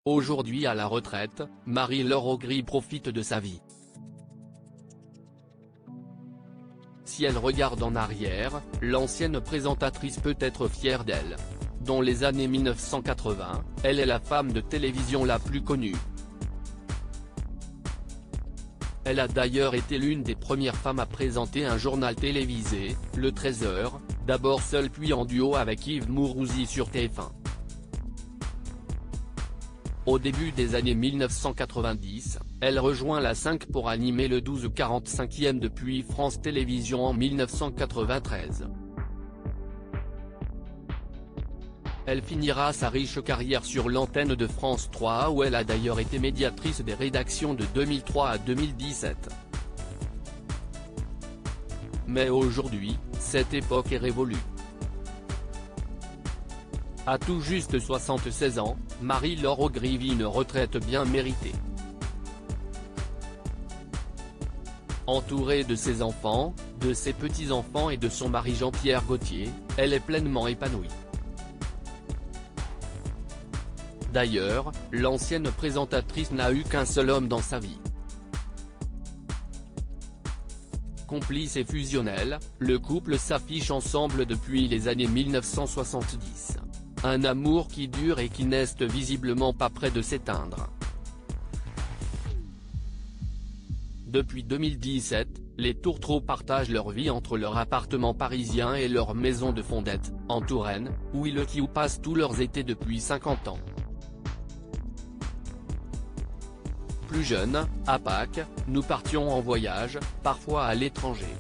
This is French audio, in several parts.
Aujourd'hui à la retraite, Marie-Laure Augry profite de sa vie. Si elle regarde en arrière, l'ancienne présentatrice peut être fière d'elle. Dans les années 1980, elle est la femme de télévision la plus connue. Elle a d'ailleurs été l'une des premières femmes à présenter un journal télévisé, le 13h, d'abord seule puis en duo avec Yves Mourouzi sur TF1. Au début des années 1990, elle rejoint la 5 pour animer le 12h45 depuis France Télévisions en 1993. Elle finira sa riche carrière sur l'antenne de France 3 où elle a d'ailleurs été médiatrice des rédactions de 2003 à 2017. Mais aujourd'hui, cette époque est révolue. À tout juste 76 ans, Marie-Laure Augry vit une retraite bien méritée. Entourée de ses enfants, de ses petits-enfants et de son mari Jean-Pierre Gauthier, elle est pleinement épanouie. D'ailleurs, l'ancienne présentatrice n'a eu qu'un seul homme dans sa vie. Complice et fusionnel, le couple s'affiche ensemble depuis les années 1970. Un amour qui dure et qui n'est visiblement pas près de s'éteindre. Depuis 2017, les Tourtereaux partagent leur vie entre leur appartement parisien et leur maison de Fondette, en Touraine, où ils passent tous leurs étés depuis 50 ans. Plus jeunes, à Pâques, nous partions en voyage, parfois à l'étranger.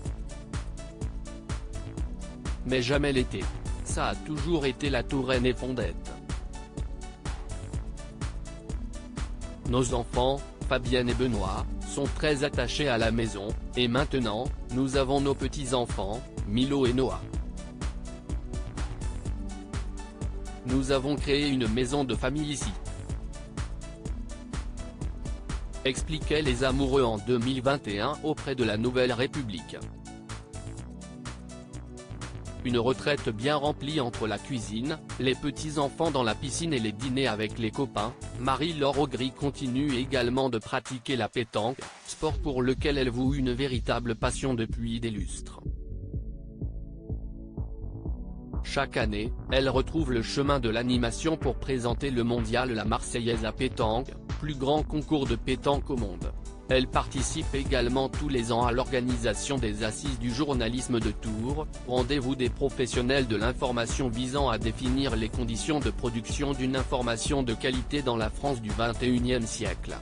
Mais jamais l'été. Ça a toujours été la Touraine et Fondette. Nos enfants, Fabienne et Benoît, sont très attachés à la maison, et maintenant, nous avons nos petits-enfants, Milo et Noah. Nous avons créé une maison de famille ici. Expliquaient les amoureux en 2021 auprès de la Nouvelle République. Une retraite bien remplie entre la cuisine, les petits-enfants dans la piscine et les dîners avec les copains, Marie-Laure Augry continue également de pratiquer la pétanque, sport pour lequel elle voue une véritable passion depuis des lustres. Chaque année, elle retrouve le chemin de l'animation pour présenter le mondial La Marseillaise à pétanque, plus grand concours de pétanque au monde. Elle participe également tous les ans à l'organisation des Assises du journalisme de Tours, rendez-vous des professionnels de l'information visant à définir les conditions de production d'une information de qualité dans la France du XXIe siècle.